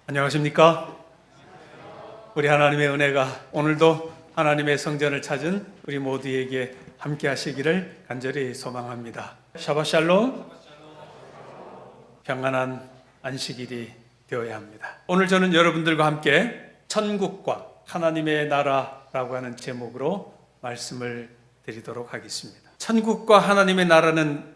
안녕하십니까? 우리 하나님의 은혜가 오늘도 하나님의 성전을 찾은 우리 모두에게 함께 하시기를 간절히 소망합니다. 샤ባት 샬롬, 평안한 안식일이 되어야 합니다. 오늘 저는 여러분들과 함께 천국과 하나님의 나라라고 하는 제목으로 말씀을 드리도록 하겠습니다. 천국과 하나님의 나라는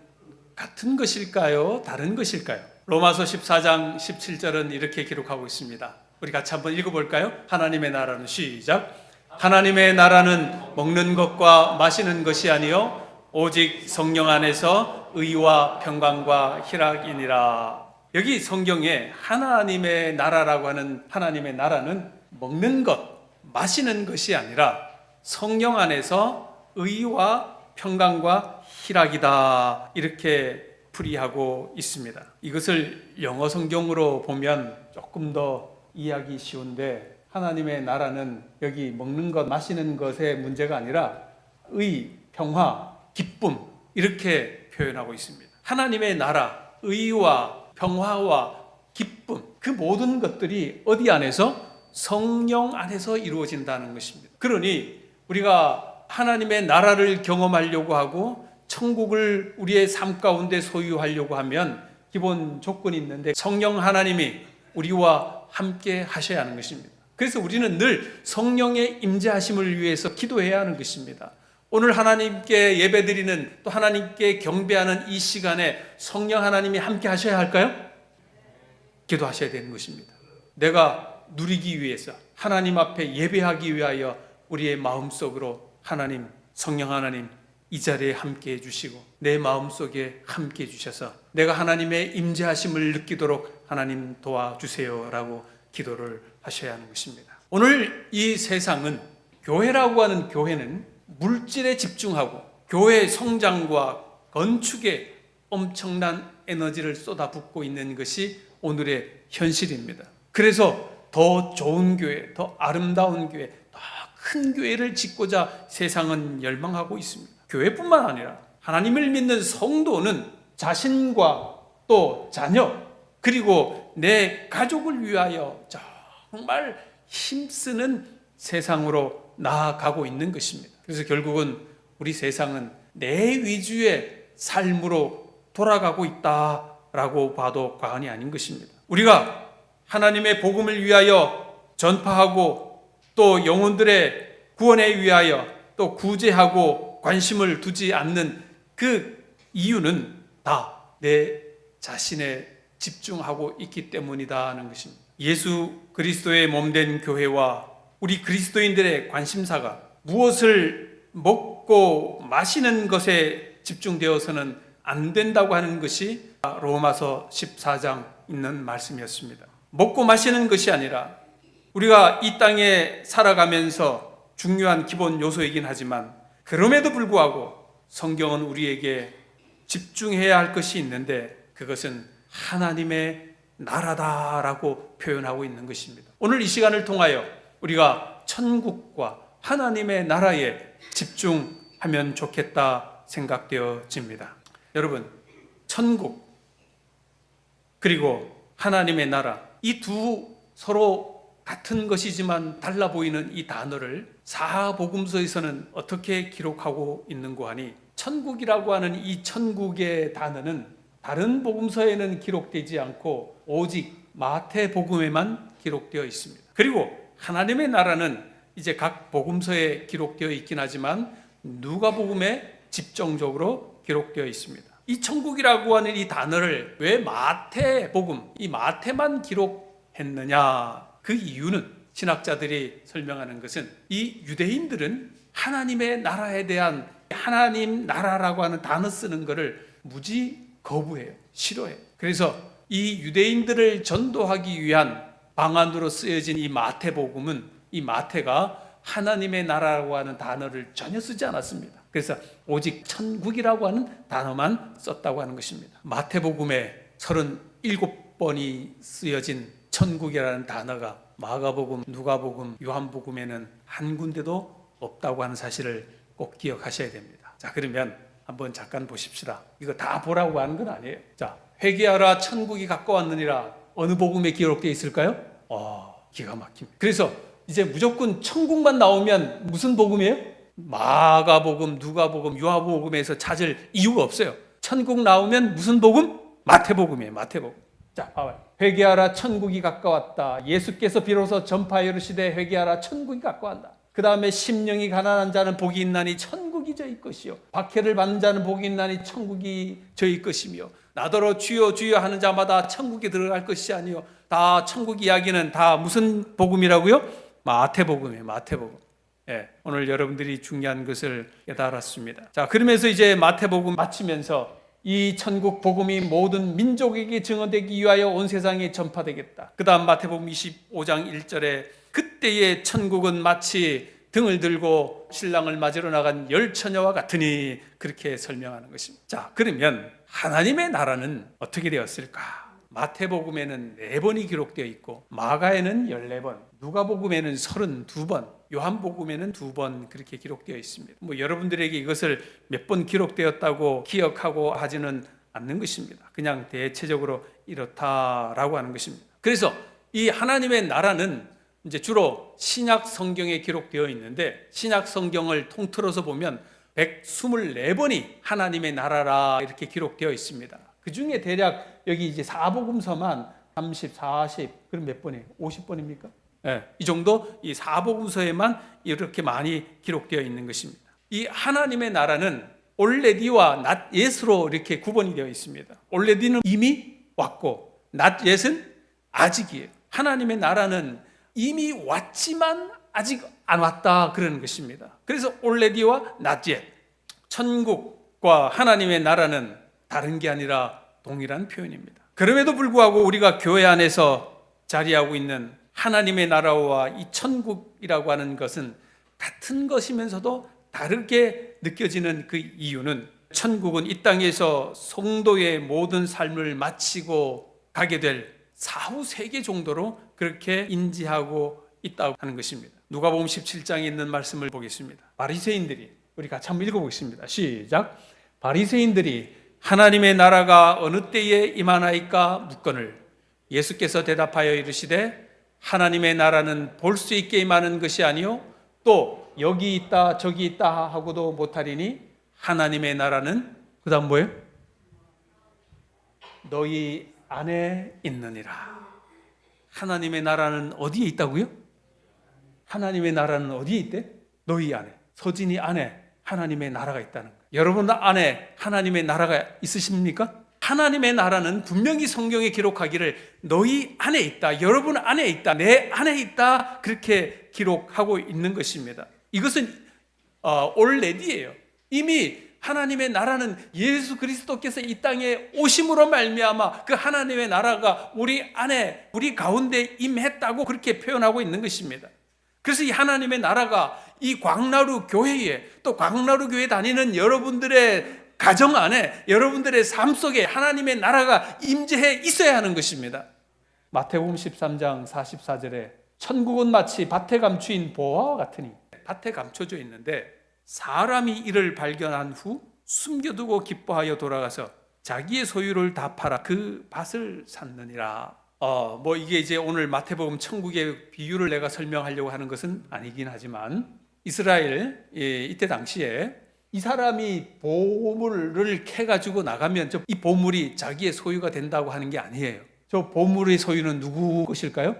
같은 것일까요? 다른 것일까요? 로마서 14장 17절은 이렇게 기록하고 있습니다. 우리 같이 한번 읽어볼까요? 하나님의 나라는 시작. 하나님의 나라는 먹는 것과 마시는 것이 아니요 오직 성령 안에서 의와 평강과 희락이니라. 여기 성경에 하나님의 나라라고 하는 하나님의 나라는 먹는 것, 마시는 것이 아니라 성령 안에서 의와 평강과 희락이다, 이렇게 풀이하고 있습니다. 이것을 영어 성경으로 보면 조금 더 이해하기 쉬운데, 하나님의 나라는 여기 먹는 것, 마시는 것의 문제가 아니라 의, 평화, 기쁨, 이렇게 표현하고 있습니다. 하나님의 나라, 의와 평화와 기쁨, 그 모든 것들이 어디 안에서? 성령 안에서 이루어진다는 것입니다. 그러니 우리가 하나님의 나라를 경험하려고 하고 천국을 우리의 삶 가운데 소유하려고 하면 기본 조건이 있는데, 성령 하나님이 우리와 함께 하셔야 하는 것입니다. 그래서 우리는 늘 성령의 임재하심을 위해서 기도해야 하는 것입니다. 오늘 하나님께 예배드리는, 또 하나님께 경배하는 이 시간에 성령 하나님이 함께 하셔야 할까요? 기도하셔야 되는 것입니다. 내가 누리기 위해서, 하나님 앞에 예배하기 위하여 우리의 마음속으로 하나님, 성령 하나님 이 자리에 함께 해주시고 내 마음속에 함께 해주셔서 내가 하나님의 임재하심을 느끼도록 하나님 도와주세요 라고 기도를 하셔야 하는 것입니다. 오늘 이 세상은, 교회라고 하는 교회는 물질에 집중하고 교회 성장과 건축에 엄청난 에너지를 쏟아붓고 있는 것이 오늘의 현실입니다. 그래서 더 좋은 교회, 더 아름다운 교회, 더 큰 교회를 짓고자 세상은 열망하고 있습니다. 교회뿐만 아니라 하나님을 믿는 성도는 자신과 또 자녀, 그리고 내 가족을 위하여 정말 힘쓰는 세상으로 나아가고 있는 것입니다. 그래서 결국은 우리 세상은 내 위주의 삶으로 돌아가고 있다라고 봐도 과언이 아닌 것입니다. 우리가 하나님의 복음을 위하여 전파하고 또 영혼들의 구원에 위하여 또 구제하고 관심을 두지 않는 그 이유는 다 내 자신에 집중하고 있기 때문이다 하는 것입니다. 예수 그리스도의 몸된 교회와 우리 그리스도인들의 관심사가 무엇을 먹고 마시는 것에 집중되어서는 안 된다고 하는 것이 로마서 14장 있는 말씀이었습니다. 먹고 마시는 것이 아니라 우리가 이 땅에 살아가면서 중요한 기본 요소이긴 하지만, 그럼에도 불구하고 성경은 우리에게 집중해야 할 것이 있는데, 그것은 하나님의 나라다라고 표현하고 있는 것입니다. 오늘 이 시간을 통하여 우리가 천국과 하나님의 나라에 집중하면 좋겠다 생각되어집니다. 여러분, 천국 그리고 하나님의 나라, 이 두 서로 같은 것이지만 달라 보이는 이 단어를 사복음서에서는 어떻게 기록하고 있는고 하니, 천국이라고 하는 이 천국의 단어는 다른 복음서에는 기록되지 않고 오직 마태복음에만 기록되어 있습니다. 그리고 하나님의 나라는 이제 각 복음서에 기록되어 있긴 하지만 누가복음에 집중적으로 기록되어 있습니다. 이 천국이라고 하는 이 단어를 왜 마태복음, 이 마태만 기록했느냐? 그 이유는 신학자들이 설명하는 것은, 이 유대인들은 하나님의 나라에 대한, 하나님 나라라고 하는 단어 쓰는 것을 무지 거부해요. 싫어해요. 그래서 이 유대인들을 전도하기 위한 방안으로 쓰여진 이 마태복음은, 이 마태가 하나님의 나라라고 하는 단어를 전혀 쓰지 않았습니다. 그래서 오직 천국이라고 하는 단어만 썼다고 하는 것입니다. 마태복음에 37번이 쓰여진 천국이라는 단어가 마가복음, 누가복음, 요한복음에는 한 군데도 없다고 하는 사실을 꼭 기억하셔야 됩니다. 자, 그러면 한번 잠깐 보십시다. 이거 다 보라고 하는 건 아니에요. 자, 회개하라 천국이 가까웠느니라, 어느 복음에 기록되어 있을까요? 기가 막힙니다. 그래서 이제 무조건 천국만 나오면 무슨 복음이에요? 마가복음, 누가복음, 요한복음에서 찾을 이유가 없어요. 천국 나오면 무슨 복음? 마태복음이에요. 마태복음. 자, 봐봐요. 회개하라, 천국이 가까웠다. 예수께서 비로소 전파하여 이르시되 회개하라, 천국이 가까웠다. 그 다음에 심령이 가난한 자는 복이 있나니 천국이 저희 것이요, 박해를 받는 자는 복이 있나니 천국이 저희 것이며, 나더러 주여 주여 하는 자마다 천국에 들어갈 것이 아니요. 다 천국 이야기는 다 무슨 복음이라고요? 마태복음이에요. 마태복음. 예, 오늘 여러분들이 중요한 것을 깨달았습니다. 자, 그러면서 이제 마태복음 마치면서 이 천국 복음이 모든 민족에게 증언되기 위하여 온 세상에 전파되겠다. 그 다음 마태복음 25장 1절에 그때의 천국은 마치 등을 들고 신랑을 맞으러 나간 열 처녀와 같으니, 그렇게 설명하는 것입니다. 자, 그러면 하나님의 나라는 어떻게 되었을까? 마태복음에는 4번이 기록되어 있고, 마가에는 14번, 누가복음에는 32번, 요한복음에는 2번 그렇게 기록되어 있습니다. 여러분들에게 이것을 몇 번 기록되었다고 기억하고 하지는 않는 것입니다. 그냥 대체적으로 이렇다라고 하는 것입니다. 그래서 이 하나님의 나라는 이제 주로 신약 성경에 기록되어 있는데, 신약 성경을 통틀어서 보면 124번이 하나님의 나라라 이렇게 기록되어 있습니다. 그 중에 대략 여기 이제 사복음서만 30, 40, 그럼 몇 번이에요? 50번입니까? 네, 이 정도 이 사복음서에만 이렇게 많이 기록되어 있는 것입니다. 이 하나님의 나라는 올레디와 낫예스로 이렇게 구분이 되어 있습니다. 올레디는 이미 왔고 낫예스는 아직이에요. 하나님의 나라는 이미 왔지만 아직 안 왔다 그러는 것입니다. 그래서 올레디와 낫예, 천국과 하나님의 나라는 다른 게 아니라 동일한 표현입니다. 그럼에도 불구하고 우리가 교회 안에서 자리하고 있는 하나님의 나라와 이 천국이라고 하는 것은 같은 것이면서도 다르게 느껴지는 그 이유는, 천국은 이 땅에서 성도의 모든 삶을 마치고 가게 될 사후 세계 정도로 그렇게 인지하고 있다고 하는 것입니다. 누가복음 17장에 있는 말씀을 보겠습니다. 바리새인들이, 우리 같이 한번 읽어보겠습니다. 시작. 바리새인들이 하나님의 나라가 어느 때에 임하나이까 묻거늘 예수께서 대답하여 이르시되 하나님의 나라는 볼 수 있게 임하는 것이 아니요 또 여기 있다 저기 있다 하고도 못하리니 하나님의 나라는, 그 다음 뭐예요? 너희 안에 있느니라. 하나님의 나라는 어디에 있다고요? 하나님의 나라는 어디에 있대? 너희 안에, 서진이 안에 하나님의 나라가 있다는 거예요. 여러분 안에 하나님의 나라가 있으십니까? 하나님의 나라는 분명히 성경에 기록하기를 너희 안에 있다, 여러분 안에 있다, 내 안에 있다 그렇게 기록하고 있는 것입니다. 이것은 올레디예요. 이미 하나님의 나라는 예수 그리스도께서 이 땅에 오심으로 말미암아 그 하나님의 나라가 우리 안에, 우리 가운데 임했다고 그렇게 표현하고 있는 것입니다. 그래서 이 하나님의 나라가 이 광나루 교회에, 또 광나루 교회 다니는 여러분들의 가정 안에, 여러분들의 삶 속에 하나님의 나라가 임재해 있어야 하는 것입니다. 마태복음 13장 44절에 천국은 마치 밭에 감추인 보화와 같으니, 밭에 감춰져 있는데 사람이 이를 발견한 후 숨겨두고 기뻐하여 돌아가서 자기의 소유를 다 팔아 그 밭을 샀느니라. 이게 이제 오늘 마태복음 천국의 비유를 내가 설명하려고 하는 것은 아니긴 하지만, 이스라엘 이때 당시에 이 사람이 보물을 캐가지고 나가면 이 보물이 자기의 소유가 된다고 하는 게 아니에요. 저 보물의 소유는 누구 것일까요?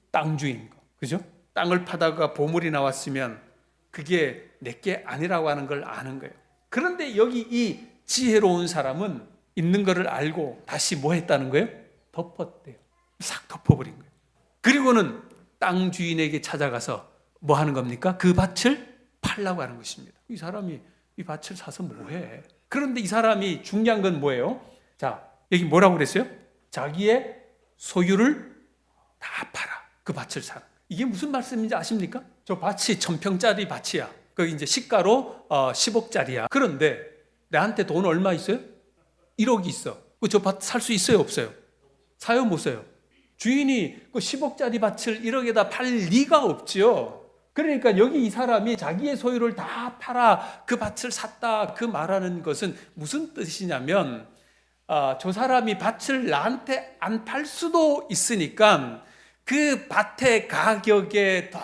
땅 주인 거, 그죠? 땅을 파다가 보물이 나왔으면 그게 내게 아니라고 하는 걸 아는 거예요. 그런데 여기 이 지혜로운 사람은 있는 거를 알고 다시 뭐 했다는 거예요? 덮었대요. 싹 덮어버린 거예요. 그리고는 땅 주인에게 찾아가서 뭐 하는 겁니까? 그 밭을 팔라고 하는 것입니다. 이 사람이 이 밭을 사서 뭐해? 그런데 이 사람이 중요한 건 뭐예요? 자, 여기 뭐라고 그랬어요? 자기의 소유를 다 팔아 그 밭을 사라. 이게 무슨 말씀인지 아십니까? 저 밭이 1000평짜리 밭이야. 그 이제 시가로 10억짜리야. 그런데 나한테 돈 얼마 있어요? 1억이 있어. 저 밭 살 수 있어요, 없어요? 사요, 못 사요? 주인이 그 10억짜리 밭을 1억에다 팔 리가 없지요. 그러니까 여기 이 사람이 자기의 소유를 다 팔아 그 밭을 샀다, 그 말하는 것은 무슨 뜻이냐면, 저 사람이 밭을 나한테 안 팔 수도 있으니까 그 밭의 가격에 더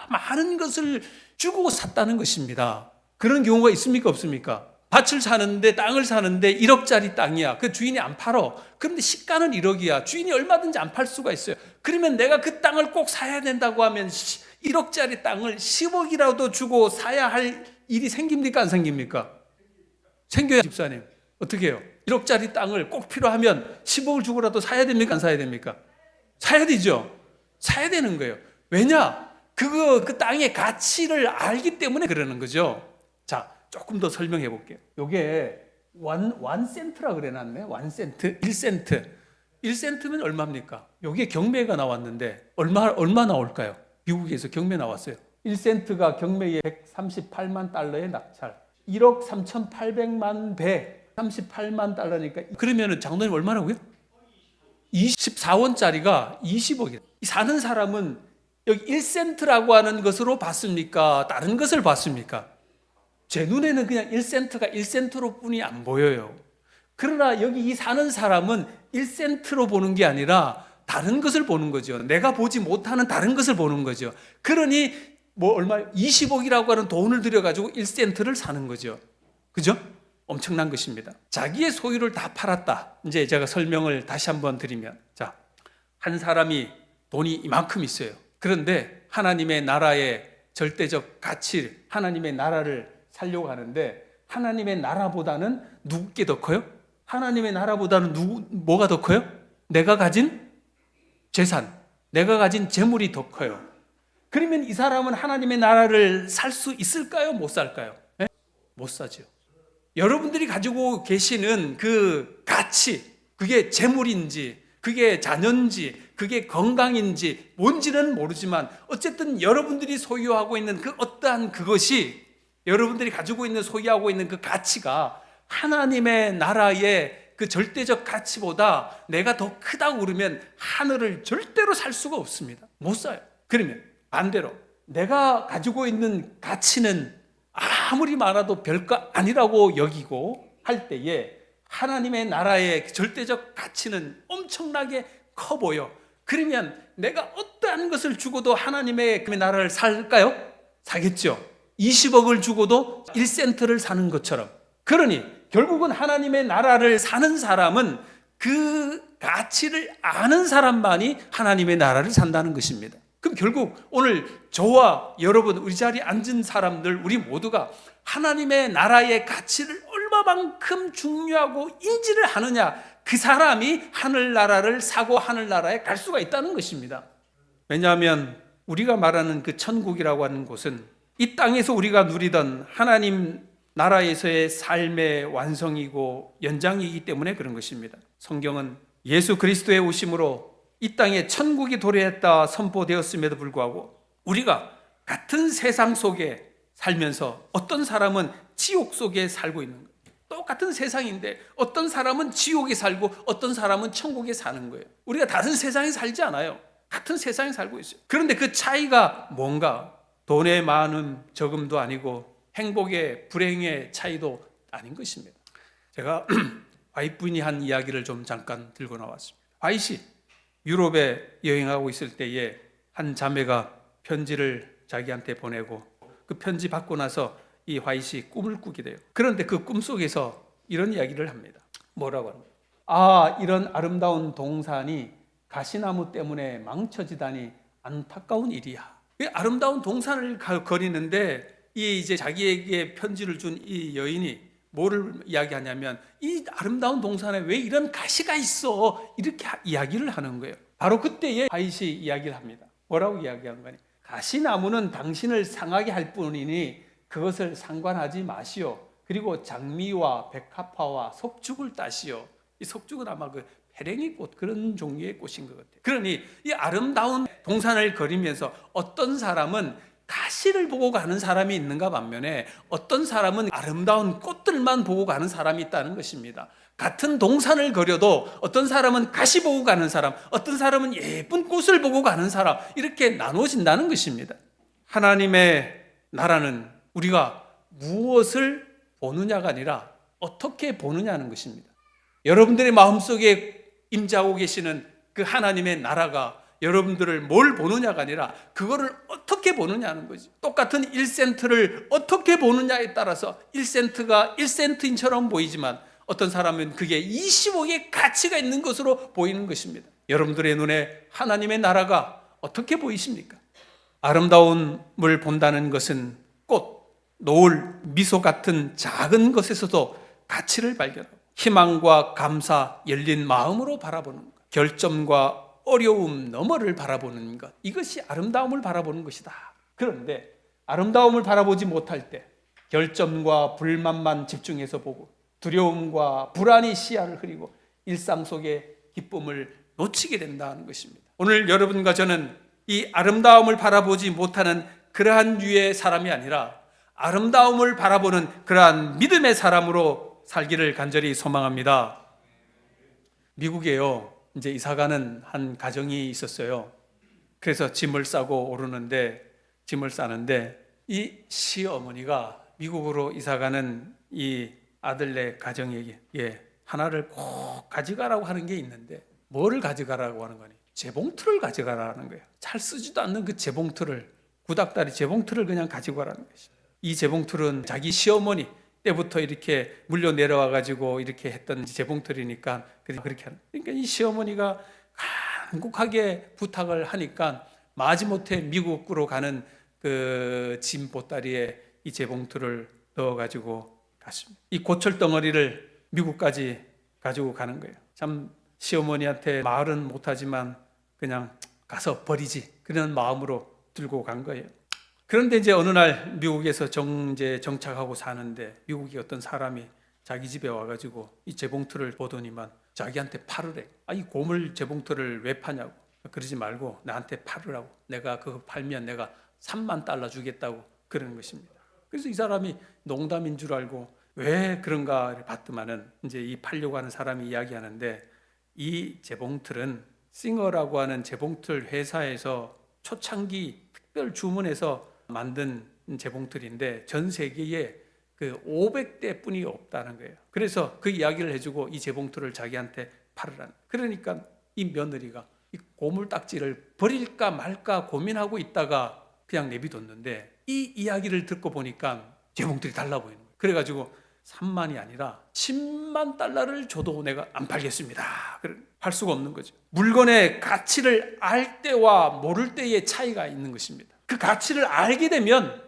많은 것을 주고 샀다는 것입니다. 그런 경우가 있습니까? 없습니까? 밭을 사는데, 땅을 사는데 1억짜리 땅이야. 그 주인이 안 팔어. 그런데 시가는 1억이야. 주인이 얼마든지 안 팔 수가 있어요. 그러면 내가 그 땅을 꼭 사야 된다고 하면 1억짜리 땅을 10억이라도 주고 사야 할 일이 생깁니까? 안 생깁니까? 생겨야. 집사님 어떻게 해요? 1억짜리 땅을 꼭 필요하면 10억을 주고라도 사야 됩니까? 안 사야 됩니까? 사야 되죠. 사야 되는 거예요. 왜냐? 그 땅의 가치를 알기 때문에 그러는 거죠. 자, 조금 더 설명해 볼게요. 요게 1센트라 그래놨네. 1센트, 1센트. 1센트면 얼마입니까? 요게 경매가 나왔는데 얼마 나올까요? 미국에서 경매 나왔어요. 1센트가 경매에 138만 달러의 낙찰. 1억 3,800만 배. 38만 달러니까 그러면은 장로님 얼마라고요? 24원짜리가 20억이에요. 사는 사람은 여기 1센트라고 하는 것으로 봤습니까? 다른 것을 봤습니까? 제 눈에는 그냥 1센트가 1센트로 뿐이 안 보여요. 그러나 여기 이 사는 사람은 1센트로 보는 게 아니라 다른 것을 보는 거죠. 내가 보지 못하는 다른 것을 보는 거죠. 그러니 얼마 20억이라고 하는 돈을 들여가지고 1센트를 사는 거죠. 그죠? 엄청난 것입니다. 자기의 소유를 다 팔았다. 이제 제가 설명을 다시 한번 드리면, 자, 한 사람이 돈이 이만큼 있어요. 그런데 하나님의 나라의 절대적 가치, 하나님의 나라를 살려고 하는데 하나님의 나라보다는 누구께 더 커요? 하나님의 나라보다는 뭐가 더 커요? 내가 가진 재산, 내가 가진 재물이 더 커요. 그러면 이 사람은 하나님의 나라를 살 수 있을까요? 못 살까요? 네? 못 사죠. 여러분들이 가지고 계시는 그 가치, 그게 재물인지, 그게 자녀인지, 그게 건강인지, 뭔지는 모르지만 어쨌든 여러분들이 소유하고 있는 그 어떠한 그것이, 여러분들이 가지고 있는 소유하고 있는 그 가치가 하나님의 나라의 그 절대적 가치보다 내가 더 크다고 그러면 하늘을 절대로 살 수가 없습니다. 못 사요. 그러면 반대로 내가 가지고 있는 가치는 아무리 많아도 별거 아니라고 여기고 할 때에 하나님의 나라의 절대적 가치는 엄청나게 커 보여. 그러면 내가 어떠한 것을 주고도 하나님의 나라를 살까요? 사겠죠. 20억을 주고도 1센트를 사는 것처럼. 그러니 결국은 하나님의 나라를 사는 사람은 그 가치를 아는 사람만이 하나님의 나라를 산다는 것입니다. 그럼 결국 오늘 저와 여러분, 우리 자리에 앉은 사람들, 우리 모두가 하나님의 나라의 가치를 얼마만큼 중요하고 인지를 하느냐, 그 사람이 하늘나라를 사고 하늘나라에 갈 수가 있다는 것입니다. 왜냐하면 우리가 말하는 그 천국이라고 하는 곳은 이 땅에서 우리가 누리던 하나님 나라에서의 삶의 완성이고 연장이기 때문에 그런 것입니다. 성경은 예수 그리스도의 오심으로 이 땅에 천국이 도래했다 선포되었음에도 불구하고 우리가 같은 세상 속에 살면서 어떤 사람은 지옥 속에 살고 있는 거예요. 똑같은 세상인데 어떤 사람은 지옥에 살고 어떤 사람은 천국에 사는 거예요. 우리가 다른 세상에 살지 않아요. 같은 세상에 살고 있어요. 그런데 그 차이가 뭔가? 돈의 많음 적음도 아니고 행복의 불행의 차이도 아닌 것입니다. 제가 와이프분이 한 이야기를 좀 잠깐 들고 나왔습니다. 와이시 유럽에 여행하고 있을 때에 한 자매가 편지를 자기한테 보내고 그 편지 받고 나서 이 화이시 꿈을 꾸게 돼요. 그런데 그 꿈속에서 이런 이야기를 합니다. 뭐라고 합니까? 아, 이런 아름다운 동산이 가시나무 때문에 망쳐지다니 안타까운 일이야. 아름다운 동산을 거리는데 이 이제 자기에게 편지를 준 이 여인이 뭐를 이야기하냐면 이 아름다운 동산에 왜 이런 가시가 있어? 이렇게 이야기를 하는 거예요. 바로 그때에 화이시 이야기를 합니다. 뭐라고 이야기한 거니? 가시나무는 당신을 상하게 할 뿐이니 그것을 상관하지 마시오. 그리고 장미와 백합화와 석죽을 따시오. 이 석죽은 아마 그 페랭이 꽃, 그런 종류의 꽃인 것 같아요. 그러니 이 아름다운 동산을 걸으면서 어떤 사람은 가시를 보고 가는 사람이 있는가 반면에 어떤 사람은 아름다운 꽃들만 보고 가는 사람이 있다는 것입니다. 같은 동산을 걸어도 어떤 사람은 가시 보고 가는 사람, 어떤 사람은 예쁜 꽃을 보고 가는 사람, 이렇게 나눠진다는 것입니다. 하나님의 나라는 우리가 무엇을 보느냐가 아니라 어떻게 보느냐는 것입니다. 여러분들의 마음속에 임재하고 계시는 그 하나님의 나라가 여러분들을 뭘 보느냐가 아니라 그거를 어떻게 보느냐는 거지. 똑같은 1센트를 어떻게 보느냐에 따라서 1센트가 1센트인처럼 보이지만 어떤 사람은 그게 20억의 가치가 있는 것으로 보이는 것입니다. 여러분들의 눈에 하나님의 나라가 어떻게 보이십니까? 아름다움을 본다는 것은 꽃, 노을, 미소 같은 작은 것에서도 가치를 발견하고 희망과 감사, 열린 마음으로 바라보는 것, 결점과 어려움 너머를 바라보는 것, 이것이 아름다움을 바라보는 것이다. 그런데 아름다움을 바라보지 못할 때 결점과 불만만 집중해서 보고 두려움과 불안이 시야를 흐리고 일상 속의 기쁨을 놓치게 된다는 것입니다. 오늘 여러분과 저는 이 아름다움을 바라보지 못하는 그러한 유의 사람이 아니라 아름다움을 바라보는 그러한 믿음의 사람으로 살기를 간절히 소망합니다. 미국에요, 이제 이사가는 한 가정이 있었어요. 그래서 짐을 싸고 오르는데, 짐을 싸는데 이 시어머니가 미국으로 이사가는 이 아들네 가정에게 하나를 꼭 가져가라고 하는 게 있는데, 뭐를 가져가라고 하는 거니? 재봉틀을 가져가라는 거예요. 잘 쓰지도 않는 그 재봉틀을, 구닥다리 재봉틀을 그냥 가지고 가라는 것이죠. 이 재봉틀은 자기 시어머니 때부터 이렇게 물려 내려와 가지고 이렇게 했던 재봉틀이니까 그렇게 하는. 그러니까 이 시어머니가 간곡하게 부탁을 하니까 마지못해 미국으로 가는 그 짐 보따리에 이 재봉틀을 넣어 가지고 갔습니다. 이 고철 덩어리를 미국까지 가지고 가는 거예요. 참 시어머니한테 말은 못하지만 그냥 가서 버리지, 그런 마음으로 들고 간 거예요. 그런데 이제 어느 날 미국에서 정착하고 사는데 미국의 어떤 사람이 자기 집에 와가지고 이 재봉틀을 보더니만 자기한테 팔으래. 이 고물 재봉틀을 왜 파냐고. 그러지 말고 나한테 팔으라고. 내가 그거 팔면 내가 $30,000 주겠다고 그러는 것입니다. 그래서 이 사람이 농담인 줄 알고 왜 그런가 봤더만은 이제 이 팔려고 하는 사람이 이야기하는데, 이 재봉틀은 싱어라고 하는 재봉틀 회사에서 초창기 특별 주문해서 만든 재봉틀인데 전 세계에 그 500대 뿐이 없다는 거예요. 그래서 그 이야기를 해주고 이 재봉틀을 자기한테 팔으라는. 그러니까 이 며느리가 이 고물딱지를 버릴까 말까 고민하고 있다가 그냥 내비뒀는데, 이 이야기를 듣고 보니까 재봉틀이 달라 보이는 거예요. 그래가지고 3만이 아니라 $100,000를 줘도 내가 안 팔겠습니다. 할 수가 없는 거죠. 물건의 가치를 알 때와 모를 때의 차이가 있는 것입니다. 그 가치를 알게 되면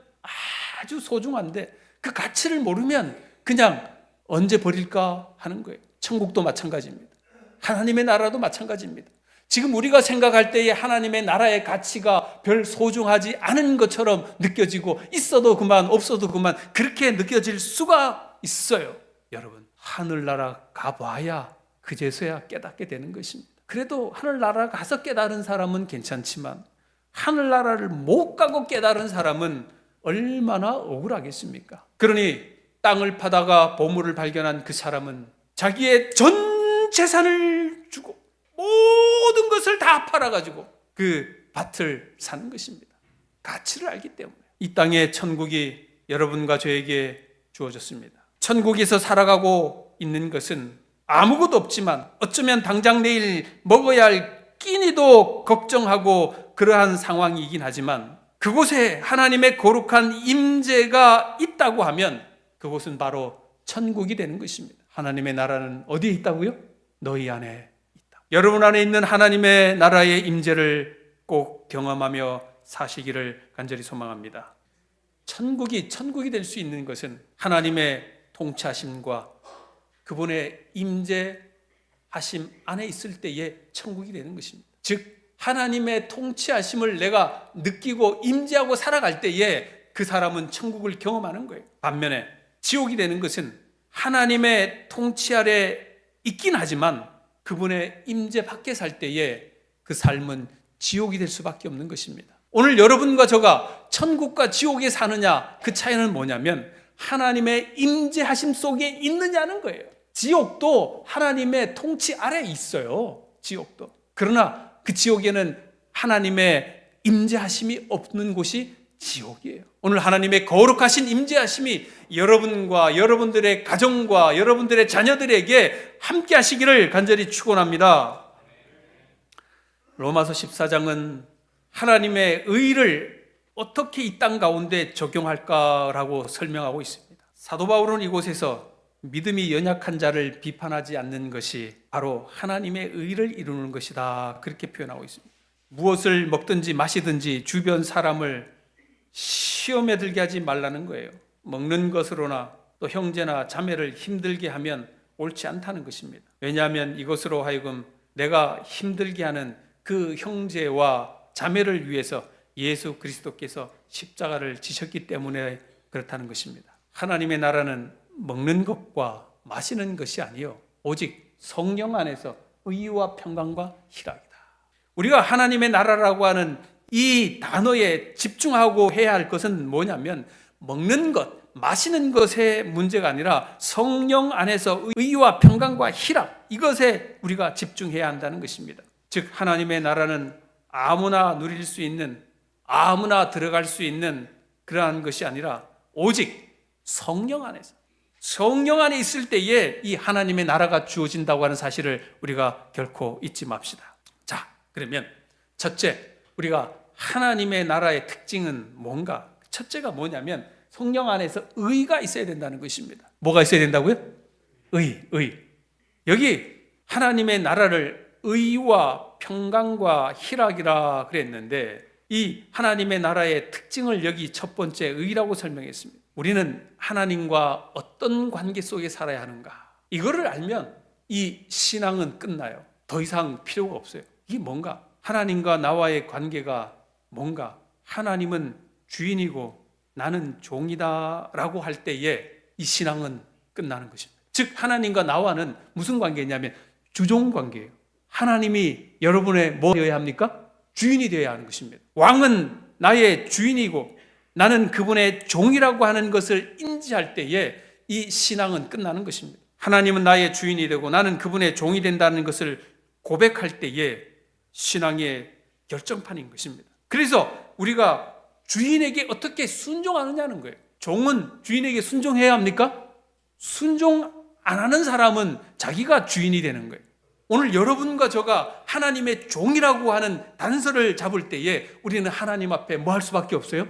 아주 소중한데 그 가치를 모르면 그냥 언제 버릴까 하는 거예요. 천국도 마찬가지입니다. 하나님의 나라도 마찬가지입니다. 지금 우리가 생각할 때의 하나님의 나라의 가치가 별 소중하지 않은 것처럼 느껴지고 있어도 그만 없어도 그만 그렇게 느껴질 수가 있어요. 여러분, 하늘나라 가봐야 그제서야 깨닫게 되는 것입니다. 그래도 하늘나라 가서 깨달은 사람은 괜찮지만 하늘나라를 못 가고 깨달은 사람은 얼마나 억울하겠습니까? 그러니 땅을 파다가 보물을 발견한 그 사람은 자기의 전 재산을 주고 모든 것을 다 팔아가지고 그 밭을 사는 것입니다. 가치를 알기 때문에. 이 땅에 천국이 여러분과 저에게 주어졌습니다. 천국에서 살아가고 있는 것은 아무것도 없지만 어쩌면 당장 내일 먹어야 할 끼니도 걱정하고 그러한 상황이긴 하지만, 그곳에 하나님의 거룩한 임재가 있다고 하면 그곳은 바로 천국이 되는 것입니다. 하나님의 나라는 어디에 있다고요? 너희 안에 있다. 여러분 안에 있는 하나님의 나라의 임재를 꼭 경험하며 사시기를 간절히 소망합니다. 천국이 될 수 있는 것은 하나님의 통치하심과 그분의 임재하심 안에 있을 때에 천국이 되는 것입니다. 즉 하나님의 통치하심을 내가 느끼고 임재하고 살아갈 때에 그 사람은 천국을 경험하는 거예요. 반면에 지옥이 되는 것은 하나님의 통치 아래 있긴 하지만 그분의 임재 밖에 살 때에 그 삶은 지옥이 될 수밖에 없는 것입니다. 오늘 여러분과 저가 천국과 지옥에 사느냐, 그 차이는 뭐냐면 하나님의 임재하심 속에 있느냐는 거예요. 지옥도 하나님의 통치 아래에 있어요. 지옥도. 그러나 그 지옥에는 하나님의 임재하심이 없는 곳이 지옥이에요. 오늘 하나님의 거룩하신 임재하심이 여러분과 여러분들의 가정과 여러분들의 자녀들에게 함께 하시기를 간절히 축원합니다. 로마서 14장은 하나님의 의를 어떻게 이 땅 가운데 적용할까라고 설명하고 있습니다. 사도 바울은 이곳에서 믿음이 연약한 자를 비판하지 않는 것이 바로 하나님의 의를 이루는 것이다, 그렇게 표현하고 있습니다. 무엇을 먹든지 마시든지 주변 사람을 시험에 들게 하지 말라는 거예요. 먹는 것으로나 또 형제나 자매를 힘들게 하면 옳지 않다는 것입니다. 왜냐하면 이것으로 하여금 내가 힘들게 하는 그 형제와 자매를 위해서 예수 그리스도께서 십자가를 지셨기 때문에 그렇다는 것입니다. 하나님의 나라는 먹는 것과 마시는 것이 아니요 오직 성령 안에서 의와 평강과 희락이다. 우리가 하나님의 나라라고 하는 이 단어에 집중하고 해야 할 것은 뭐냐면 먹는 것, 마시는 것의 문제가 아니라 성령 안에서 의와 평강과 희락, 이것에 우리가 집중해야 한다는 것입니다. 즉 하나님의 나라는 아무나 누릴 수 있는, 아무나 들어갈 수 있는 그러한 것이 아니라 오직 성령 안에서, 성령 안에 있을 때에 이 하나님의 나라가 주어진다고 하는 사실을 우리가 결코 잊지 맙시다. 자, 그러면 첫째, 우리가 하나님의 나라의 특징은 뭔가? 첫째가 뭐냐면 성령 안에서 의가 있어야 된다는 것입니다. 뭐가 있어야 된다고요? 의. 여기 하나님의 나라를 의와 평강과 희락이라 그랬는데 이 하나님의 나라의 특징을 여기 첫 번째 의라고 설명했습니다. 우리는 하나님과 어떤 관계 속에 살아야 하는가, 이거를 알면 이 신앙은 끝나요. 더 이상 필요가 없어요. 이게 뭔가? 하나님과 나와의 관계가 뭔가? 하나님은 주인이고 나는 종이다 라고 할 때에 이 신앙은 끝나는 것입니다. 즉 하나님과 나와는 무슨 관계냐면 주종 관계예요. 하나님이 여러분의 뭐 되어야 합니까? 주인이 되어야 하는 것입니다. 왕은 나의 주인이고 나는 그분의 종이라고 하는 것을 인지할 때에 이 신앙은 끝나는 것입니다. 하나님은 나의 주인이 되고 나는 그분의 종이 된다는 것을 고백할 때에 신앙의 결정판인 것입니다. 그래서 우리가 주인에게 어떻게 순종하느냐는 거예요. 종은 주인에게 순종해야 합니까? 순종 안 하는 사람은 자기가 주인이 되는 거예요. 오늘 여러분과 저가 하나님의 종이라고 하는 단서를 잡을 때에 우리는 하나님 앞에 뭐 할 수밖에 없어요?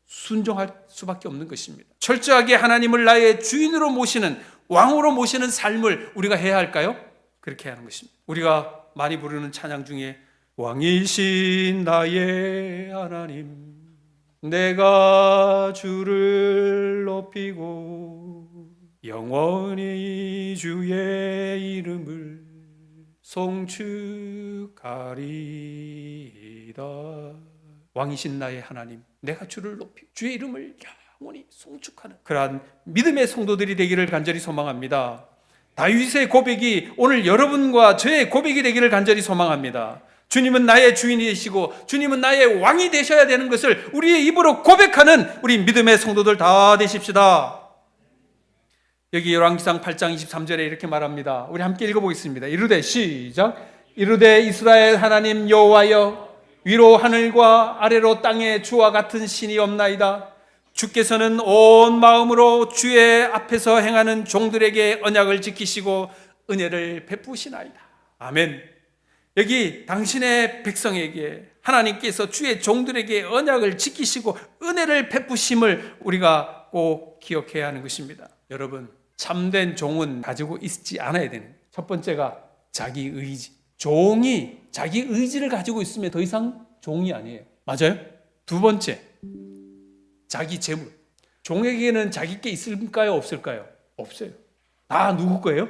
순종할 수밖에 없는 것입니다. 철저하게 하나님을 나의 주인으로 모시는, 왕으로 모시는 삶을 우리가 해야 할까요? 그렇게 하는 것입니다. 우리가 많이 부르는 찬양 중에 왕이신 나의 하나님, 내가 주를 높이고 영원히 주의 이름을 송축하리이다. 왕이신 나의 하나님, 내가 주를 높이고 주의 이름을 영원히 송축하는 그러한 믿음의 성도들이 되기를 간절히 소망합니다. 다윗의 고백이 오늘 여러분과 저의 고백이 되기를 간절히 소망합니다. 주님은 나의 주인이 되시고 주님은 나의 왕이 되셔야 되는 것을 우리의 입으로 고백하는 우리 믿음의 성도들 다 되십시다. 여기 열왕기상 8장 23절에 이렇게 말합니다. 우리 함께 읽어보겠습니다. 이르되 시작. 이르되 이스라엘 하나님 여호와여, 위로 하늘과 아래로 땅에 주와 같은 신이 없나이다. 주께서는 온 마음으로 주의 앞에서 행하는 종들에게 언약을 지키시고 은혜를 베푸시나이다. 아멘. 여기 당신의 백성에게 하나님께서 주의 종들에게 언약을 지키시고 은혜를 베푸심을 우리가 꼭 기억해야 하는 것입니다. 여러분, 참된 종은 가지고 있지 않아야 되는, 첫 번째가 자기 의지. 종이 자기 의지를 가지고 있으면 더 이상 종이 아니에요. 맞아요? 두 번째, 자기 재물. 종에게는 자기 게 있을까요? 없을까요? 없어요. 다 누구 거예요?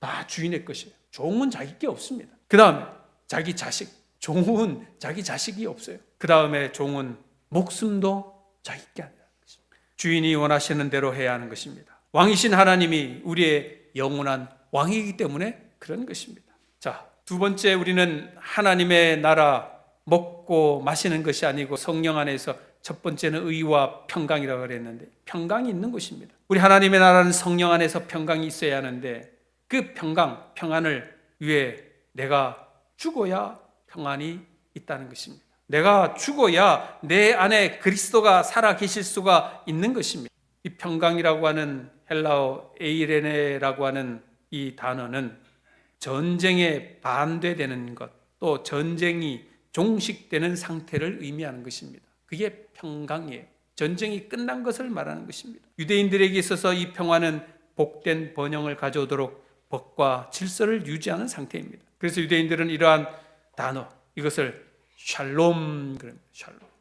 다 주인의 것이에요. 종은 자기 게 없습니다. 그 다음에 자기 자식. 종은 자기 자식이 없어요. 그 다음에 종은 목숨도 자기 게 아니라는 것입니다. 주인이 원하시는 대로 해야 하는 것입니다. 왕이신 하나님이 우리의 영원한 왕이기 때문에 그런 것입니다. 자, 두 번째, 우리는 하나님의 나라 먹고 마시는 것이 아니고 성령 안에서 첫 번째는 의와 평강이라고 그랬는데 평강이 있는 것입니다. 우리 하나님의 나라는 성령 안에서 평강이 있어야 하는데 그 평강, 평안을 위해 내가 죽어야 평안이 있다는 것입니다. 내가 죽어야 내 안에 그리스도가 살아 계실 수가 있는 것입니다. 이 평강이라고 하는 헬라어 에이레네라고 하는 이 단어는 전쟁에 반대되는 것, 또 전쟁이 종식되는 상태를 의미하는 것입니다. 그게 평강이에요. 전쟁이 끝난 것을 말하는 것입니다. 유대인들에게 있어서 이 평화는 복된 번영을 가져오도록 법과 질서를 유지하는 상태입니다. 그래서 유대인들은 이러한 단어, 이것을 샬롬,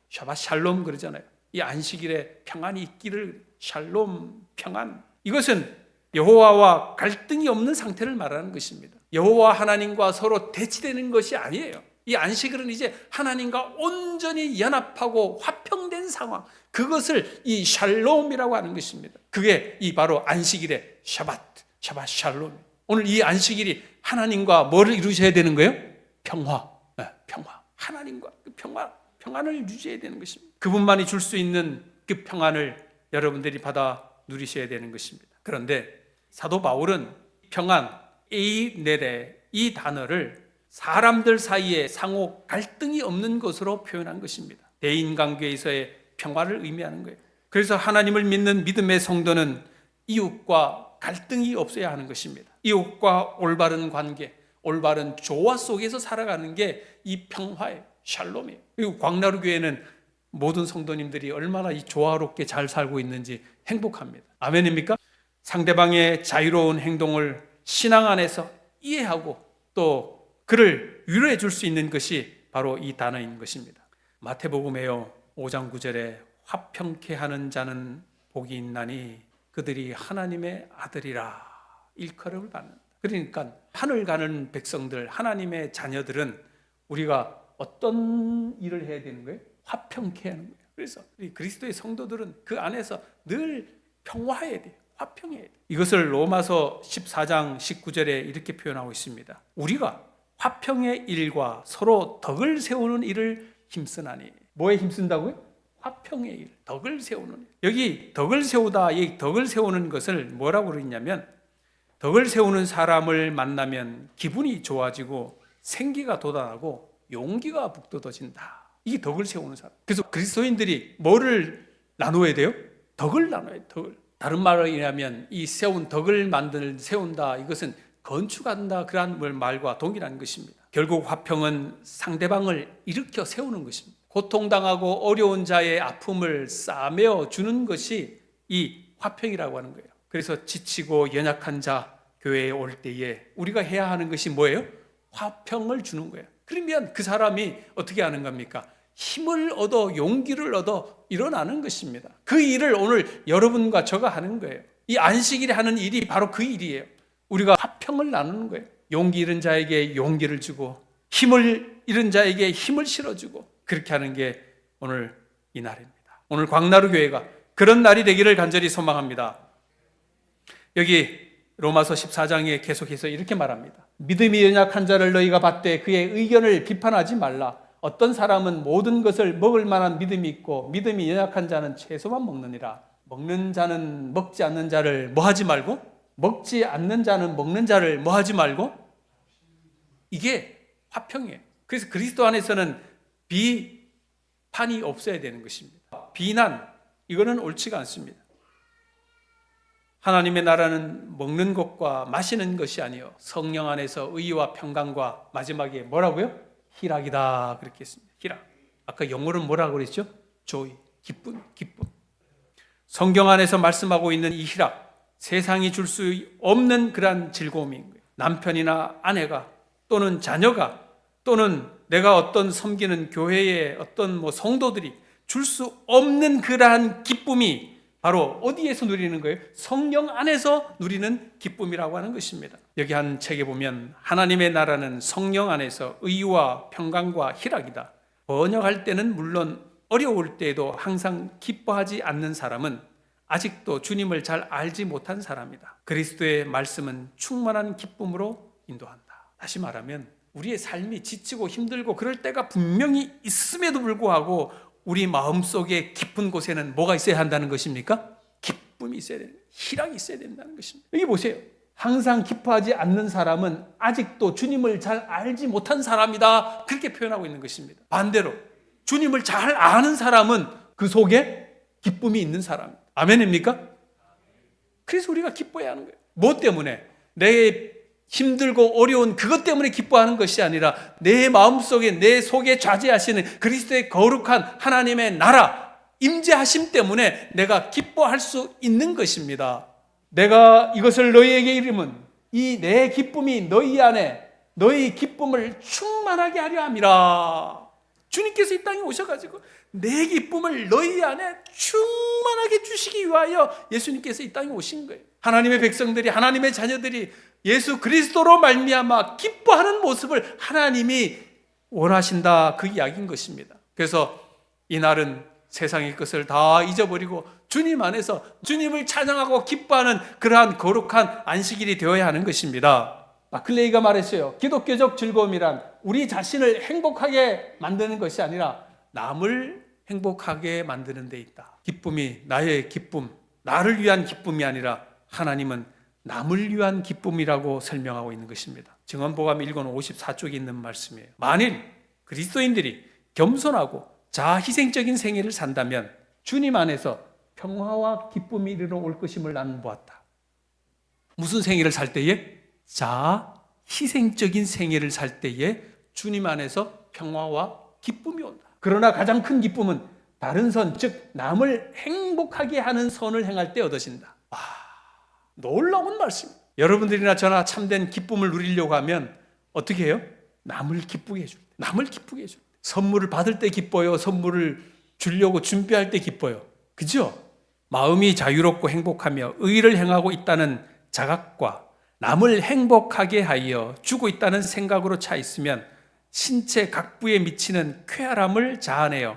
샤밧 샬롬 그러잖아요. 이 안식일에 평안이 있기를, 샬롬, 평안. 이것은 여호와와 갈등이 없는 상태를 말하는 것입니다. 여호와 하나님과 서로 대치되는 것이 아니에요. 이 안식일은 이제 하나님과 온전히 연합하고 화평된 상황, 그것을 이 샬롬이라고 하는 것입니다. 그게 이 바로 안식일의 샤밧 샬롬. 오늘 이 안식일이 하나님과 뭐를 이루셔야 되는 거예요? 평화. 하나님과 그 평안을 유지해야 되는 것입니다. 그분만이 줄 수 있는 그 평안을 여러분들이 받아 누리셔야 되는 것입니다. 그런데 사도 바울은 평안, 에이네레, 이 단어를 사람들 사이에 상호 갈등이 없는 것으로 표현한 것입니다. 대인관계에서의 평화를 의미하는 거예요. 그래서 하나님을 믿는 믿음의 성도는 이웃과 갈등이 없어야 하는 것입니다. 이웃과 올바른 관계, 올바른 조화 속에서 살아가는 게 이 평화예요. 샬롬이에요. 그리고 광나루 교회는 모든 성도님들이 얼마나 이 조화롭게 잘 살고 있는지 행복합니다. 아멘입니까? 상대방의 자유로운 행동을 신앙 안에서 이해하고 또 그를 위로해 줄 수 있는 것이 바로 이 단어인 것입니다. 마태복음에요 5장 9절에 화평케 하는 자는 복이 있나니 그들이 하나님의 아들이라 일컬음을 받는다. 그러니까 하늘 가는 백성들, 하나님의 자녀들은 우리가 어떤 일을 해야 되는 거예요? 화평케 하는 거예요. 그래서 우리 그리스도의 성도들은 그 안에서 늘 평화해야 돼요. 화평해야 돼요. 이것을 로마서 14장 19절에 이렇게 표현하고 있습니다. 우리가 화평의 일과 서로 덕을 세우는 일을 힘쓰나니. 뭐에 힘쓴다고요? 화평의 일, 덕을 세우는 일. 여기 덕을 세우다, 이 덕을 세우는 것을 뭐라고 그러냐면 덕을 세우는 사람을 만나면 기분이 좋아지고 생기가 돋아나고 용기가 북돋아진다. 이게 덕을 세우는 사람. 그래서 그리스도인들이 뭐를 나누어야 돼요? 덕을 나눠야 돼요. 덕을. 다른 말로 인하면 이 세운 덕을 세운다, 이것은 건축한다, 그런 말과 동일한 것입니다. 결국 화평은 상대방을 일으켜 세우는 것입니다. 고통당하고 어려운 자의 아픔을 싸매어 주는 것이 이 화평이라고 하는 거예요. 그래서 지치고 연약한 자 교회에 올 때에 우리가 해야 하는 것이 뭐예요? 화평을 주는 거예요. 그러면 그 사람이 어떻게 하는 겁니까? 힘을 얻어 용기를 얻어 일어나는 것입니다. 그 일을 오늘 여러분과 저가 하는 거예요. 이 안식일에 하는 일이 바로 그 일이에요. 우리가 화평을 나누는 거예요. 용기 잃은 자에게 용기를 주고 힘을 잃은 자에게 힘을 실어주고 그렇게 하는 게 오늘 이 날입니다. 오늘 광나루 교회가 그런 날이 되기를 간절히 소망합니다. 여기 로마서 14장에 계속해서 이렇게 말합니다. 믿음이 연약한 자를 너희가 받되 그의 의견을 비판하지 말라. 어떤 사람은 모든 것을 먹을 만한 믿음이 있고 믿음이 연약한 자는 채소만 먹느니라. 먹는 자는 먹지 않는 자를 뭐 하지 말고, 먹지 않는 자는 먹는 자를 뭐 하지 말고, 이게 화평이에요. 그래서 그리스도 안에서는 비판이 없어야 되는 것입니다. 비난, 이거는 옳지가 않습니다. 하나님의 나라는 먹는 것과 마시는 것이 아니요 성령 안에서 의와 평강과 마지막에 뭐라고요? 희락이다 그렇게 했습니다. 희락. 아까 영어로는 뭐라고 그랬죠? joy, 기쁨. 성경 안에서 말씀하고 있는 이 희락, 세상이 줄 수 없는 그러한 즐거움인 거예요. 남편이나 아내가 또는 자녀가 또는 내가 어떤 섬기는 교회의 어떤 성도들이 줄 수 없는 그러한 기쁨이 바로 어디에서 누리는 거예요? 성령 안에서 누리는 기쁨이라고 하는 것입니다. 여기 한 책에 보면 하나님의 나라는 성령 안에서 의와 평강과 희락이다. 번역할 때는 물론 어려울 때에도 항상 기뻐하지 않는 사람은 아직도 주님을 잘 알지 못한 사람이다. 그리스도의 말씀은 충만한 기쁨으로 인도한다. 다시 말하면 우리의 삶이 지치고 힘들고 그럴 때가 분명히 있음에도 불구하고 우리 마음속에 깊은 곳에는 뭐가 있어야 한다는 것입니까? 기쁨이 있어야 된다. 희락이 있어야 된다는 것입니다. 여기 보세요. 항상 기뻐하지 않는 사람은 아직도 주님을 잘 알지 못한 사람이다. 그렇게 표현하고 있는 것입니다. 반대로 주님을 잘 아는 사람은 그 속에 기쁨이 있는 사람. 아멘입니까? 그래서 우리가 기뻐해야 하는 거예요. 뭐 때문에? 내 힘들고 어려운 그것 때문에 기뻐하는 것이 아니라 내 마음속에 내 속에 좌지하시는 그리스도의 거룩한 하나님의 나라 임재하심 때문에 내가 기뻐할 수 있는 것입니다. 내가 이것을 너희에게 이름은 이 내 기쁨이 너희 안에 너희 기쁨을 충만하게 하려 함이라. 주님께서 이 땅에 오셔가지고 내 기쁨을 너희 안에 충만하게 주시기 위하여 예수님께서 이 땅에 오신 거예요. 하나님의 백성들이, 하나님의 자녀들이 예수 그리스도로 말미암아 기뻐하는 모습을 하나님이 원하신다, 그 이야기인 것입니다. 그래서 이날은 세상의 것을 다 잊어버리고 주님 안에서 주님을 찬양하고 기뻐하는 그러한 거룩한 안식일이 되어야 하는 것입니다. 마클레이가 말했어요. 기독교적 즐거움이란 우리 자신을 행복하게 만드는 것이 아니라 남을 행복하게 만드는 데 있다. 기쁨이 나의 기쁨, 나를 위한 기쁨이 아니라 하나님은 남을 위한 기쁨이라고 설명하고 있는 것입니다. 증언복음 1권 54쪽에 있는 말씀이에요. 만일 그리스도인들이 겸손하고 자희생적인 생애를 산다면 주님 안에서 평화와 기쁨이 이르러 올 것임을 나는 보았다. 무슨 생애를 살 때에? 자희생적인 생애를 살 때에 주님 안에서 평화와 기쁨이 온다. 그러나 가장 큰 기쁨은 다른 선, 즉 남을 행복하게 하는 선을 행할 때 얻어진다. 놀라운 말씀. 여러분들이나 저나 참된 기쁨을 누리려고 하면 어떻게 해요? 남을 기쁘게 해줄 때. 남을 기쁘게 해줄 때. 선물을 받을 때 기뻐요. 선물을 주려고 준비할 때 기뻐요. 그죠? 마음이 자유롭고 행복하며 의를 행하고 있다는 자각과 남을 행복하게 하여 주고 있다는 생각으로 차 있으면 신체 각 부에 미치는 쾌활함을 자아내어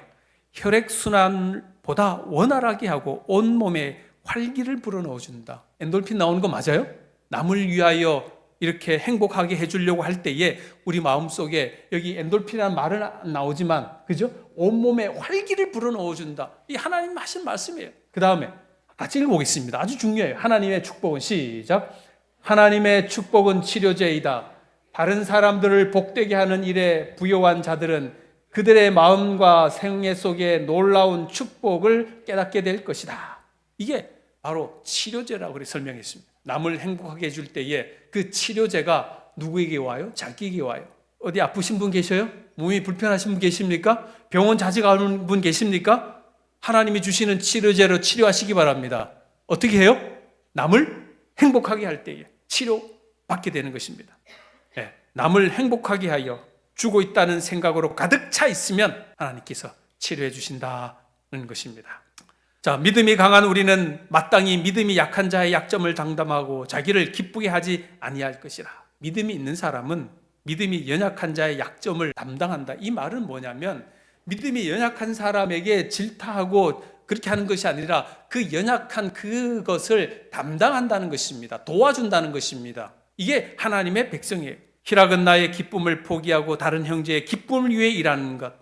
혈액순환보다 원활하게 하고 온몸에 활기를 불어넣어준다. 엔돌핀 나오는 거 맞아요? 남을 위하여 이렇게 행복하게 해주려고 할 때에 우리 마음속에 여기 엔돌핀이라는 말은 안 나오지만 그죠? 온몸에 활기를 불어넣어준다. 이 하나님 하신 말씀이에요. 그 다음에 같이 읽어보겠습니다. 아주 중요해요. 하나님의 축복은 시작. 하나님의 축복은 치료제이다. 다른 사람들을 복되게 하는 일에 부요한 자들은 그들의 마음과 생애 속에 놀라운 축복을 깨닫게 될 것이다. 이게 바로 치료제라고 그렇게 설명했습니다. 남을 행복하게 해줄 때에 그 치료제가 누구에게 와요? 자기에게 와요. 어디 아프신 분 계셔요? 몸이 불편하신 분 계십니까? 병원 자주 가는 분 계십니까? 하나님이 주시는 치료제로 치료하시기 바랍니다. 어떻게 해요? 남을 행복하게 할 때에 치료받게 되는 것입니다. 네, 남을 행복하게 하여 주고 있다는 생각으로 가득 차 있으면 하나님께서 치료해 주신다는 것입니다. 자, 믿음이 강한 우리는 마땅히 믿음이 약한 자의 약점을 장담하고 자기를 기쁘게 하지 아니할 것이라. 믿음이 있는 사람은 믿음이 연약한 자의 약점을 담당한다. 이 말은 뭐냐면 믿음이 연약한 사람에게 질타하고 그렇게 하는 것이 아니라 그 연약한 그것을 담당한다는 것입니다. 도와준다는 것입니다. 이게 하나님의 백성이에요. 희락은 나의 기쁨을 포기하고 다른 형제의 기쁨을 위해 일하는 것.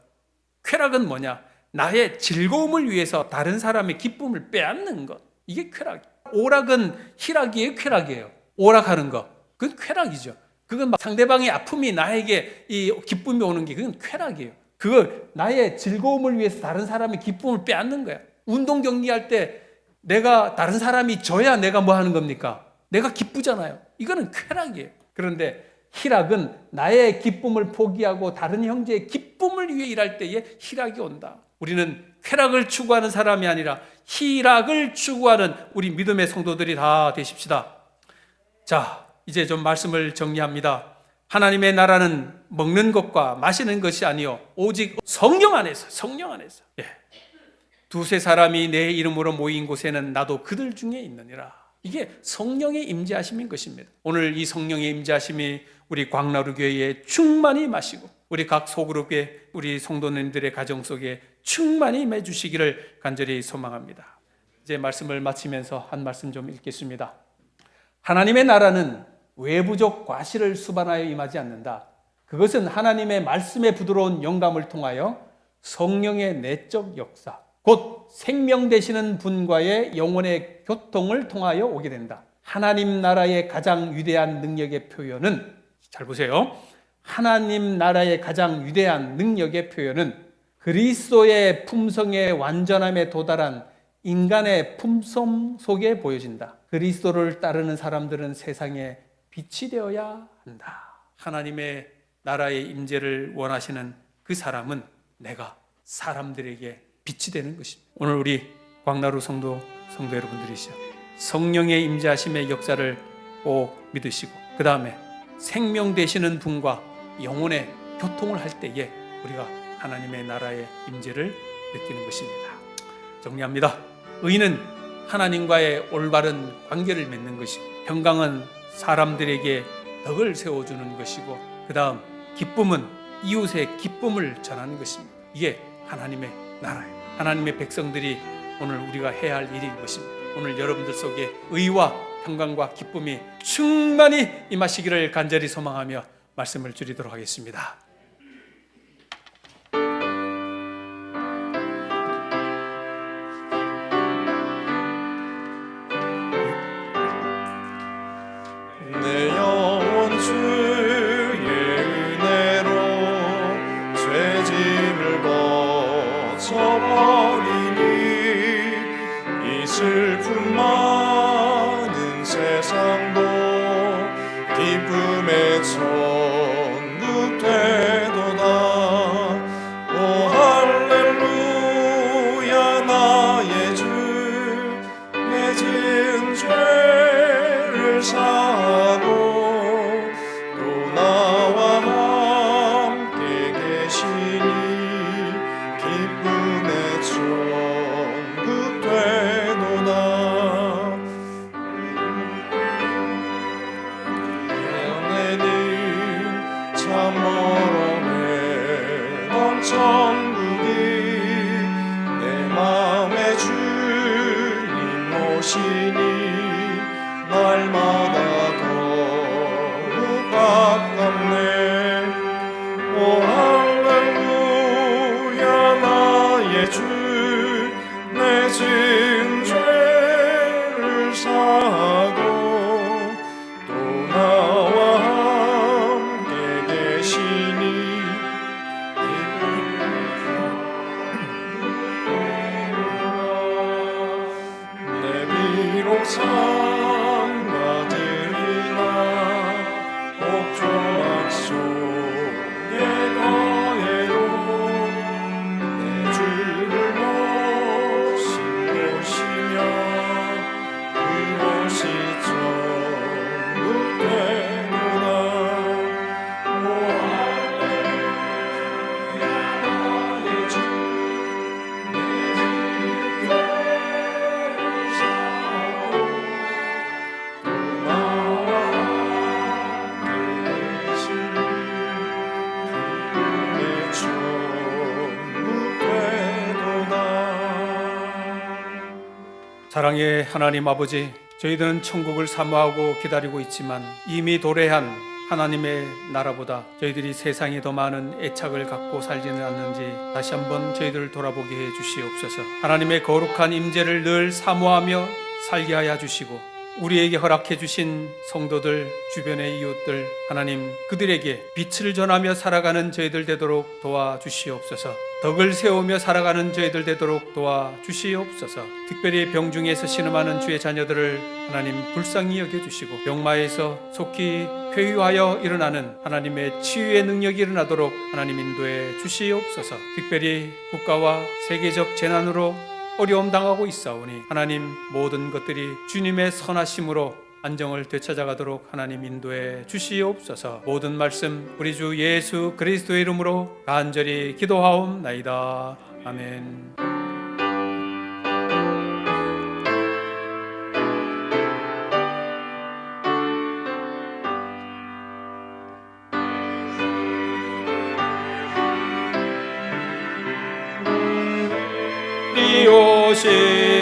쾌락은 뭐냐? 나의 즐거움을 위해서 다른 사람의 기쁨을 빼앗는 것. 이게 쾌락이에요. 오락은 희락이에요? 쾌락이에요? 오락하는 것. 그건 쾌락이죠. 그건 상대방의 아픔이 나에게 이 기쁨이 오는 게 그건 쾌락이에요. 그걸 나의 즐거움을 위해서 다른 사람의 기쁨을 빼앗는 거야. 운동 경기할 때 내가 다른 사람이 져야 내가 뭐 하는 겁니까? 내가 기쁘잖아요. 이거는 쾌락이에요. 그런데 희락은 나의 기쁨을 포기하고 다른 형제의 기쁨을 위해 일할 때에 희락이 온다. 우리는 쾌락을 추구하는 사람이 아니라 희락을 추구하는 우리 믿음의 성도들이 다 되십시다. 자, 이제 좀 말씀을 정리합니다. 하나님의 나라는 먹는 것과 마시는 것이 아니요 오직 성령 안에서. 예. 두세 사람이 내 이름으로 모인 곳에는 나도 그들 중에 있느니라. 이게 성령의 임재하심인 것입니다. 오늘 이 성령의 임재하심이 우리 광나루교회에 충만히 마시고 우리 각 소그룹의 우리 성도님들의 가정 속에 충만히 임해 주시기를 간절히 소망합니다. 이제 말씀을 마치면서 한 말씀 좀 읽겠습니다. 하나님의 나라는 외부적 과실을 수반하여 임하지 않는다. 그것은 하나님의 말씀에 부드러운 영감을 통하여 성령의 내적 역사, 곧 생명 되시는 분과의 영혼의 교통을 통하여 오게 된다. 하나님 나라의 가장 위대한 능력의 표현은, 잘 보세요. 하나님 나라의 가장 위대한 능력의 표현은 그리스도의 품성의 완전함에 도달한 인간의 품성 속에 보여진다. 그리스도를 따르는 사람들은 세상에 빛이 되어야 한다. 하나님의 나라의 임재를 원하시는 그 사람은 내가 사람들에게 빛이 되는 것입니다. 오늘 우리 광나루 성도 여러분들이시죠. 성령의 임재하심의 역사를 꼭 믿으시고 그 다음에 생명 되시는 분과 영혼의 교통을 할 때에 우리가 하나님의 나라의 임재를 느끼는 것입니다. 정리합니다. 의는 하나님과의 올바른 관계를 맺는 것이고 평강은 사람들에게 덕을 세워주는 것이고 그 다음 기쁨은 이웃의 기쁨을 전하는 것입니다. 이게 하나님의 나라예요. 하나님의 백성들이 오늘 우리가 해야 할 일인 것입니다. 오늘 여러분들 속에 의와 평강과 기쁨이 충만히 임하시기를 간절히 소망하며 말씀을 드리도록 하겠습니다. 내 영혼 주의 은혜로 죄짐을 벗어버리니 이 슬픔 많은 세상도 기쁨의 천국 되도다. 오 할렐루야 나의 주 내 지은 죄를 사하고 또 나와 함께 계시니 기쁨의 천국 되도다. 내는 참 멀어해 넌 천국이 내 맘에 주님 모시니 날마다 더욱 가깝네. 오 할렐루야 나의 주 내 지은 죄를 사하고 또 나와 함께 계시니 내 비록 상가들이나 옥조막 속에 거해도 내 주를 모신 곳이며 그곳이 천국 되구나. 오 할렐루야 나의 주 내 지은 죄를 사하고 또 나와 함께 계시니 기쁨의 천국 되도다. 사랑의 하나님 아버지, 저희들은 천국을 사모하고 기다리고 있지만 이미 도래한 하나님의 나라보다 저희들이 세상에 더 많은 애착을 갖고 살지는 않는지 다시 한번 저희들을 돌아보게 해 주시옵소서. 하나님의 거룩한 임재를 늘 사모하며 살게 하여 주시고 우리에게 허락해 주신 성도들, 주변의 이웃들, 하나님 그들에게 빛을 전하며 살아가는 저희들 되도록 도와주시옵소서. 덕을 세우며 살아가는 저희들 되도록 도와주시옵소서. 특별히 병중에서 신음하는 주의 자녀들을 하나님 불쌍히 여겨주시고 병마에서 속히 회유하여 일어나는 하나님의 치유의 능력이 일어나도록 하나님 인도해 주시옵소서. 특별히 국가와 세계적 재난으로 어려움 당하고 있사오니 하나님 모든 것들이 주님의 선하심으로 안정을 되찾아가도록 하나님 인도해 주시옵소서. 모든 말씀 우리 주 예수 그리스도의 이름으로 간절히 기도하옵나이다. 아멘. 오신